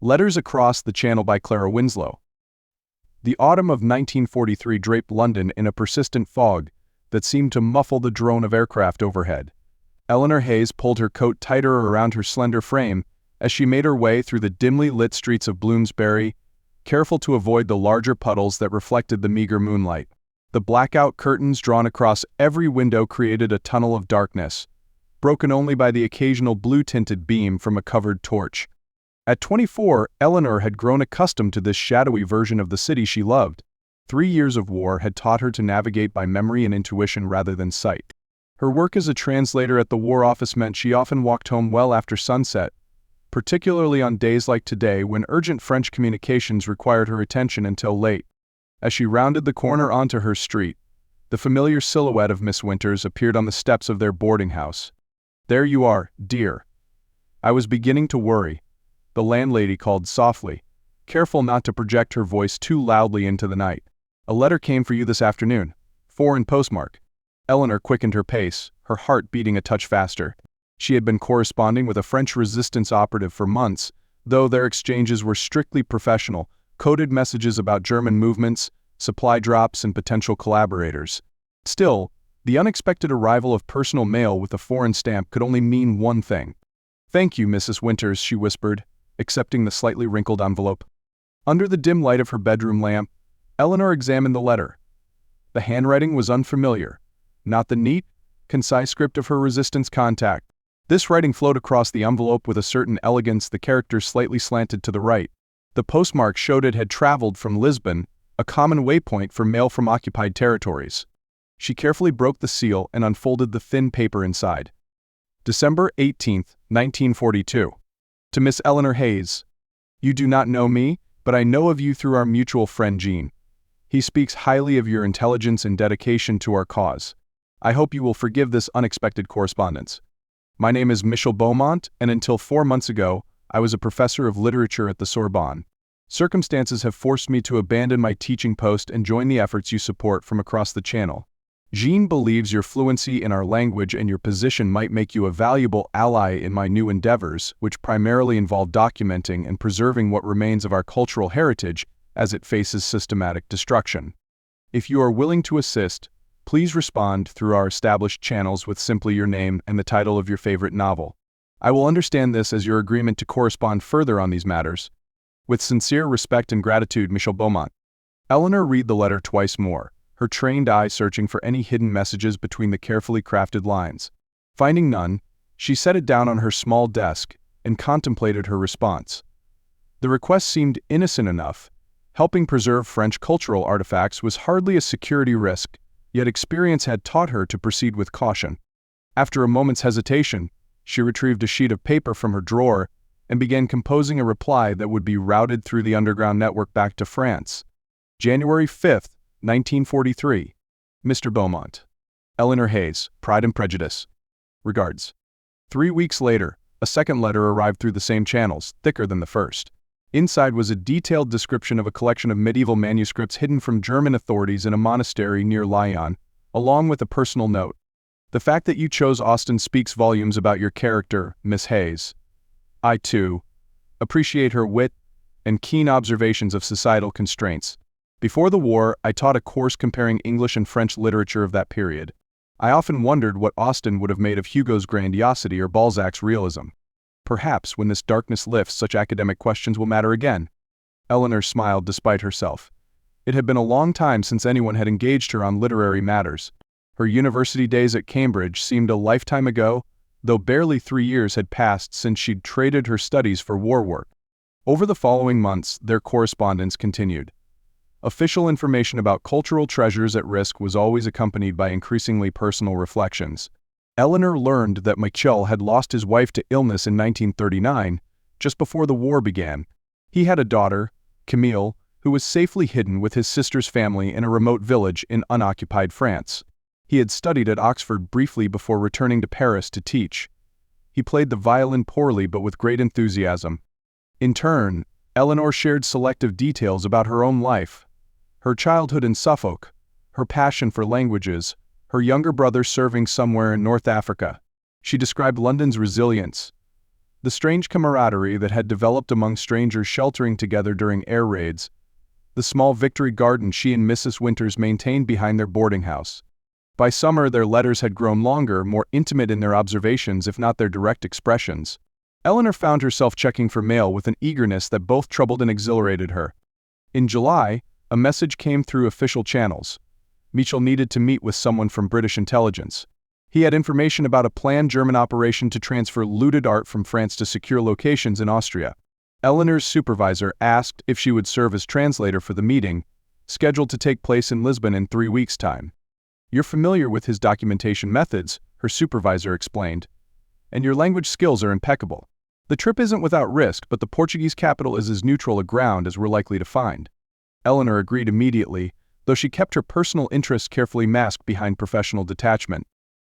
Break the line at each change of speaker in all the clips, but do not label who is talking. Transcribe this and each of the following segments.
Letters Across the Channel by Clara Winslow. The autumn of 1943 draped London in a persistent fog that seemed to muffle the drone of aircraft overhead. Eleanor Hayes pulled her coat tighter around her slender frame as she made her way through the dimly lit streets of Bloomsbury, careful to avoid the larger puddles that reflected the meager moonlight. The blackout curtains drawn across every window created a tunnel of darkness, broken only by the occasional blue-tinted beam from a covered torch. At 24, Eleanor had grown accustomed to this shadowy version of the city she loved. 3 years of war had taught her to navigate by memory and intuition rather than sight. Her work as a translator at the War Office meant she often walked home well after sunset, particularly on days like today when urgent French communications required her attention until late. As she rounded the corner onto her street, the familiar silhouette of Miss Winters appeared on the steps of their boarding house. "There you are, dear." "I was beginning to worry," the landlady called softly, careful not to project her voice too loudly into the night. "A letter came for you this afternoon. Foreign postmark." Eleanor quickened her pace, her heart beating a touch faster. She had been corresponding with a French resistance operative for months, though their exchanges were strictly professional, coded messages about German movements, supply drops, and potential collaborators. Still, the unexpected arrival of personal mail with a foreign stamp could only mean one thing. "Thank you, Mrs. Winters," she whispered, accepting the slightly wrinkled envelope. Under the dim light of her bedroom lamp, Eleanor examined the letter. The handwriting was unfamiliar, not the neat, concise script of her resistance contact. This writing flowed across the envelope with a certain elegance, the characters slightly slanted to the right. The postmark showed it had traveled from Lisbon, a common waypoint for mail from occupied territories. She carefully broke the seal and unfolded the thin paper inside. December 18, 1942. To Miss Eleanor Hayes. "You do not know me, but I know of you through our mutual friend Jean. He speaks highly of your intelligence and dedication to our cause. I hope you will forgive this unexpected correspondence. My name is Michel Beaumont, and until 4 months ago, I was a professor of literature at the Sorbonne. Circumstances have forced me to abandon my teaching post and join the efforts you support from across the channel. Jean believes your fluency in our language and your position might make you a valuable ally in my new endeavors, which primarily involve documenting and preserving what remains of our cultural heritage as it faces systematic destruction. If you are willing to assist, please respond through our established channels with simply your name and the title of your favorite novel. I will understand this as your agreement to correspond further on these matters. With sincere respect and gratitude, Michel Beaumont." Eleanor read the letter twice more, her trained eye searching for any hidden messages between the carefully crafted lines. Finding none, she set it down on her small desk and contemplated her response. The request seemed innocent enough. Helping preserve French cultural artifacts was hardly a security risk, yet experience had taught her to proceed with caution. After a moment's hesitation, she retrieved a sheet of paper from her drawer and began composing a reply that would be routed through the underground network back to France. January 5, 1943. Mr. Beaumont. Eleanor Hayes, Pride and Prejudice. Regards. 3 weeks later, a second letter arrived through the same channels, thicker than the first. Inside was a detailed description of a collection of medieval manuscripts hidden from German authorities in a monastery near Lyon, along with a personal note. "The fact that you chose Austen speaks volumes about your character, Miss Hayes. I, too, appreciate her wit and keen observations of societal constraints. Before the war, I taught a course comparing English and French literature of that period. I often wondered what Austen would have made of Hugo's grandiosity or Balzac's realism. Perhaps when this darkness lifts, such academic questions will matter again." Eleanor smiled despite herself. It had been a long time since anyone had engaged her on literary matters. Her university days at Cambridge seemed a lifetime ago, though barely 3 years had passed since she'd traded her studies for war work. Over the following months, their correspondence continued. Official information about cultural treasures at risk was always accompanied by increasingly personal reflections. Eleanor learned that Michel had lost his wife to illness in 1939, just before the war began. He had a daughter, Camille, who was safely hidden with his sister's family in a remote village in unoccupied France. He had studied at Oxford briefly before returning to Paris to teach. He played the violin poorly but with great enthusiasm. In turn, Eleanor shared selective details about her own life. Her childhood in Suffolk, her passion for languages, her younger brother serving somewhere in North Africa. She described London's resilience, The strange camaraderie that had developed among strangers sheltering together during air raids, the small victory garden she and Mrs. Winters maintained behind their boarding house. By summer, their letters had grown longer, more intimate in their observations if not their direct expressions. Eleanor found herself checking for mail with an eagerness that both troubled and exhilarated her. In July, a message came through official channels. Michel needed to meet with someone from British intelligence. He had information about a planned German operation to transfer looted art from France to secure locations in Austria. Eleanor's supervisor asked if she would serve as translator for the meeting, scheduled to take place in Lisbon in 3 weeks' time. "You're familiar with his documentation methods," her supervisor explained, "and your language skills are impeccable. The trip isn't without risk, but the Portuguese capital is as neutral a ground as we're likely to find." Eleanor agreed immediately, though she kept her personal interests carefully masked behind professional detachment.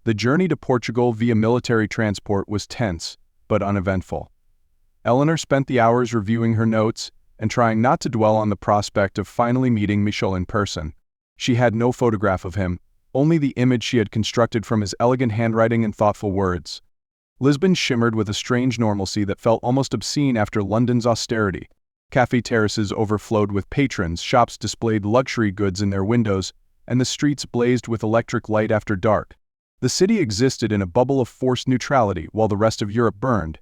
The journey to Portugal via military transport was tense, but uneventful. Eleanor spent the hours reviewing her notes and trying not to dwell on the prospect of finally meeting Michel in person. She had no photograph of him, only the image she had constructed from his elegant handwriting and thoughtful words. Lisbon shimmered with a strange normalcy that felt almost obscene after London's austerity. Café terraces overflowed with patrons, shops displayed luxury goods in their windows, and the streets blazed with electric light after dark. The city existed in a bubble of forced neutrality while the rest of Europe burned.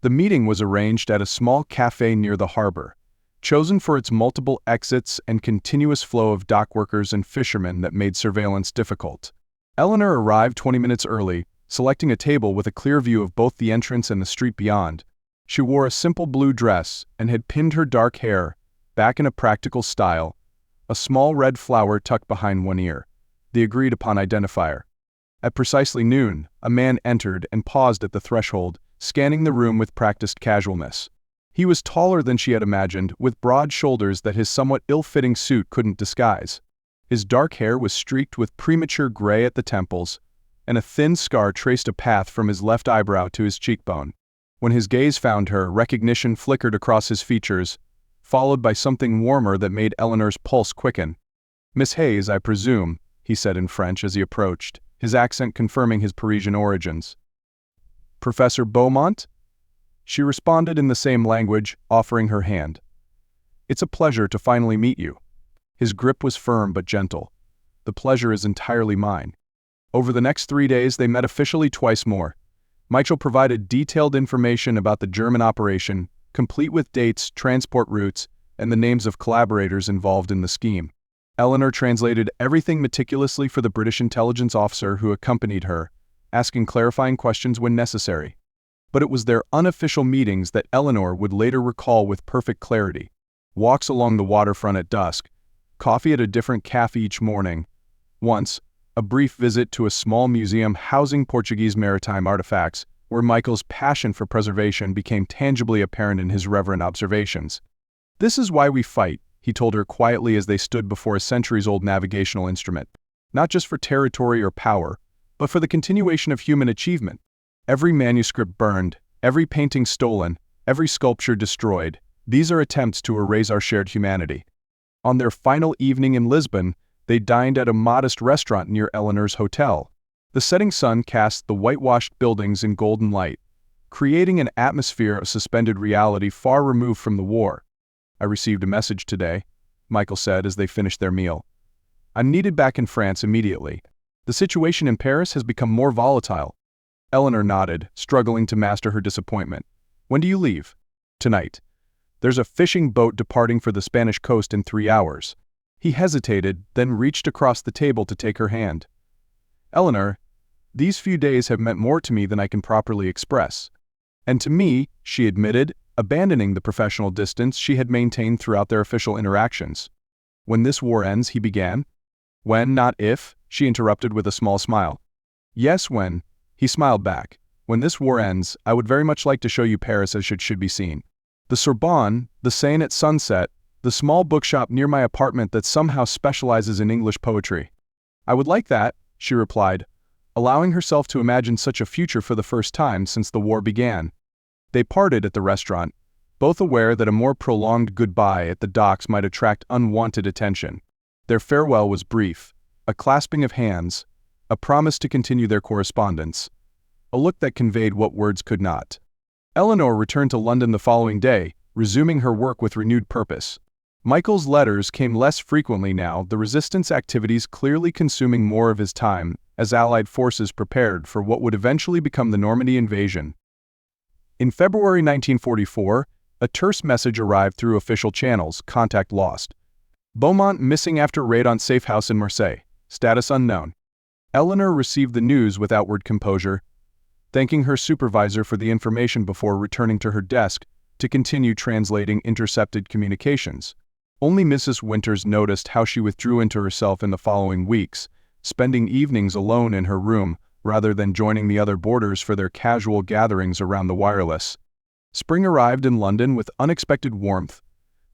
The meeting was arranged at a small café near the harbor, chosen for its multiple exits and continuous flow of dock workers and fishermen that made surveillance difficult. Eleanor arrived 20 minutes early, selecting a table with a clear view of both the entrance and the street beyond. She wore a simple blue dress and had pinned her dark hair back in a practical style, a small red flower tucked behind one ear, the agreed-upon identifier. At precisely noon, a man entered and paused at the threshold, scanning the room with practiced casualness. He was taller than she had imagined, with broad shoulders that his somewhat ill-fitting suit couldn't disguise. His dark hair was streaked with premature gray at the temples, and a thin scar traced a path from his left eyebrow to his cheekbone. When his gaze found her, recognition flickered across his features, followed by something warmer that made Eleanor's pulse quicken. "Miss Hayes, I presume," he said in French as he approached, his accent confirming his Parisian origins. "Professor Beaumont?" She responded in the same language, offering her hand. "It's a pleasure to finally meet you." His grip was firm but gentle. "The pleasure is entirely mine." Over the next 3 days they met officially twice more. Michel provided detailed information about the German operation, complete with dates, transport routes, and the names of collaborators involved in the scheme. Eleanor translated everything meticulously for the British intelligence officer who accompanied her, asking clarifying questions when necessary. But it was their unofficial meetings that Eleanor would later recall with perfect clarity. Walks along the waterfront at dusk, coffee at a different cafe each morning. Once, a brief visit to a small museum housing Portuguese maritime artifacts, where Michel's passion for preservation became tangibly apparent in his reverent observations. "This is why we fight," he told her quietly as they stood before a centuries-old navigational instrument. "Not just for territory or power, but for the continuation of human achievement. Every manuscript burned, every painting stolen, every sculpture destroyed. These are attempts to erase our shared humanity." On their final evening in Lisbon, they dined at a modest restaurant near Eleanor's hotel. The setting sun cast the whitewashed buildings in golden light, creating an atmosphere of suspended reality far removed from the war. "I received a message today," Michel said as they finished their meal. "I'm needed back in France immediately. The situation in Paris has become more volatile." Eleanor nodded, struggling to master her disappointment. "When do you leave?" "Tonight. There's a fishing boat departing for the Spanish coast in 3 hours. He hesitated, then reached across the table to take her hand. "Eleanor, these few days have meant more to me than I can properly express." "And to me," she admitted, abandoning the professional distance she had maintained throughout their official interactions. "When this war ends," he began. "When, not if," she interrupted with a small smile. "Yes, when," he smiled back. "When this war ends, I would very much like to show you Paris as it should be seen. The Sorbonne, the Seine at sunset, the small bookshop near my apartment that somehow specializes in English poetry." "I would like that," she replied, allowing herself to imagine such a future for the first time since the war began. They parted at the restaurant, both aware that a more prolonged goodbye at the docks might attract unwanted attention. Their farewell was brief, a clasping of hands, a promise to continue their correspondence, a look that conveyed what words could not. Eleanor returned to London the following day, resuming her work with renewed purpose. Michael's letters came less frequently now, the resistance activities clearly consuming more of his time as Allied forces prepared for what would eventually become the Normandy invasion. In February 1944, a terse message arrived through official channels: contact lost. Beaumont missing after raid on safe house in Marseille. Status unknown. Eleanor received the news with outward composure, thanking her supervisor for the information before returning to her desk to continue translating intercepted communications. Only Mrs. Winters noticed how she withdrew into herself in the following weeks, spending evenings alone in her room rather than joining the other boarders for their casual gatherings around the wireless. Spring arrived in London with unexpected warmth,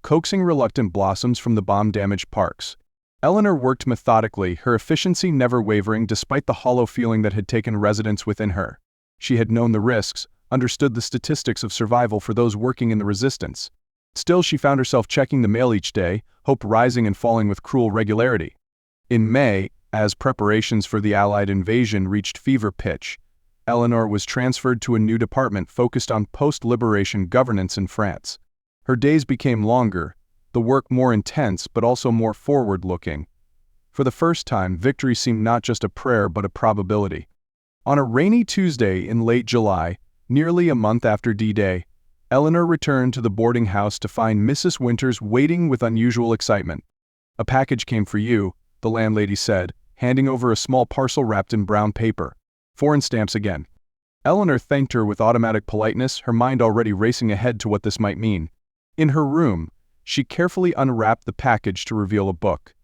coaxing reluctant blossoms from the bomb-damaged parks. Eleanor worked methodically, her efficiency never wavering despite the hollow feeling that had taken residence within her. She had known the risks, understood the statistics of survival for those working in the resistance. Still, she found herself checking the mail each day, hope rising and falling with cruel regularity. In May, as preparations for the Allied invasion reached fever pitch, Eleanor was transferred to a new department focused on post-liberation governance in France. Her days became longer, the work more intense but also more forward-looking. For the first time, victory seemed not just a prayer but a probability. On a rainy Tuesday in late July, nearly a month after D-Day, Eleanor returned to the boarding house to find Mrs. Winters waiting with unusual excitement. "A package came for you," the landlady said, handing over a small parcel wrapped in brown paper. "Foreign stamps again." Eleanor thanked her with automatic politeness, her mind already racing ahead to what this might mean. In her room, she carefully unwrapped the package to reveal a book.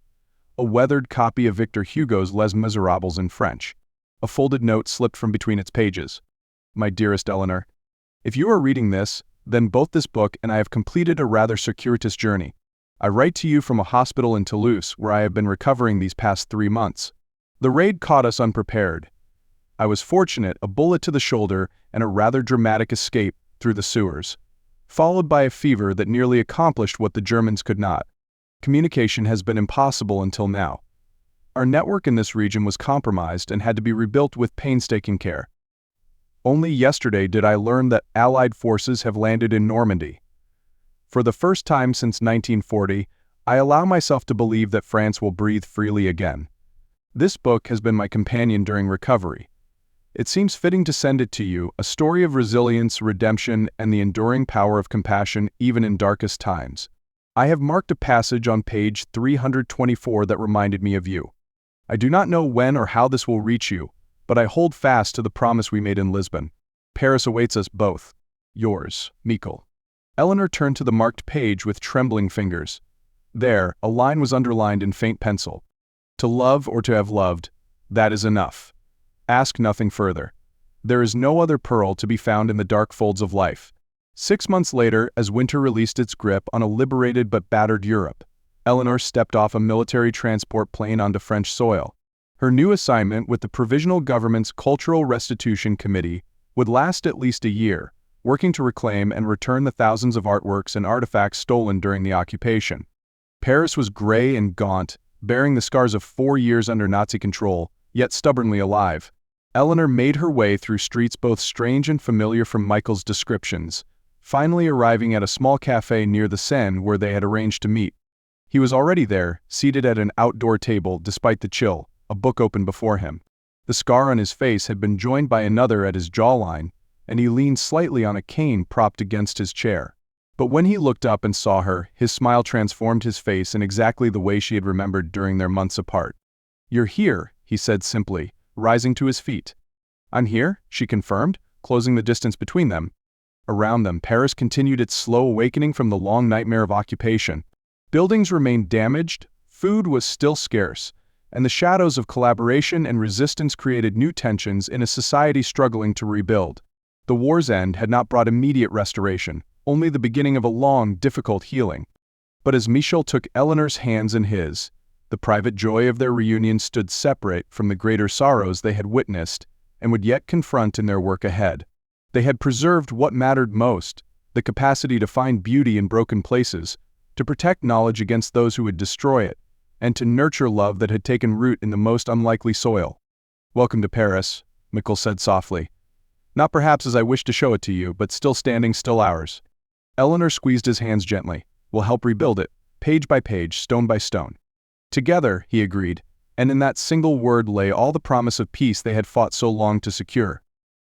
A weathered copy of Victor Hugo's Les Miserables in French. A folded note slipped from between its pages. "My dearest Eleanor, if you are reading this, then both this book and I have completed a rather circuitous journey. I write to you from a hospital in Toulouse where I have been recovering these past 3 months. The raid caught us unprepared. I was fortunate, a bullet to the shoulder and a rather dramatic escape through the sewers, followed by a fever that nearly accomplished what the Germans could not. Communication has been impossible until now. Our network in this region was compromised and had to be rebuilt with painstaking care. Only yesterday did I learn that Allied forces have landed in Normandy. For the first time since 1940, I allow myself to believe that France will breathe freely again. This book has been my companion during recovery. It seems fitting to send it to you, a story of resilience, redemption, and the enduring power of compassion even in darkest times. I have marked a passage on page 324 that reminded me of you. I do not know when or how this will reach you, but I hold fast to the promise we made in Lisbon. Paris awaits us both. Yours, Michel." Eleanor turned to the marked page with trembling fingers. There, a line was underlined in faint pencil. "To love or to have loved, that is enough. Ask nothing further. There is no other pearl to be found in the dark folds of life." 6 months later, as winter released its grip on a liberated but battered Europe, Eleanor stepped off a military transport plane onto French soil. Her new assignment with the Provisional Government's Cultural Restitution Committee would last at least a year, working to reclaim and return the thousands of artworks and artifacts stolen during the occupation. Paris was gray and gaunt, bearing the scars of 4 years under Nazi control, yet stubbornly alive. Eleanor made her way through streets both strange and familiar from Michael's descriptions, finally arriving at a small cafe near the Seine where they had arranged to meet. He was already there, seated at an outdoor table despite the chill, a book open before him. The scar on his face had been joined by another at his jawline, and he leaned slightly on a cane propped against his chair. But when he looked up and saw her, his smile transformed his face in exactly the way she had remembered during their months apart. "You're here," he said simply, rising to his feet. "I'm here," she confirmed, closing the distance between them. Around them, Paris continued its slow awakening from the long nightmare of occupation. Buildings remained damaged, food was still scarce, and the shadows of collaboration and resistance created new tensions in a society struggling to rebuild. The war's end had not brought immediate restoration, only the beginning of a long, difficult healing. But as Michel took Eleanor's hands in his, the private joy of their reunion stood separate from the greater sorrows they had witnessed and would yet confront in their work ahead. They had preserved what mattered most, the capacity to find beauty in broken places, to protect knowledge against those who would destroy it, and to nurture love that had taken root in the most unlikely soil. "Welcome to Paris," Michel said softly. Not perhaps as I wish to show it to you, but still standing, still ours. Eleanor squeezed his hands gently. We'll help rebuild it, page by page, stone by stone. Together, he agreed, and in that single word lay all the promise of peace they had fought so long to secure.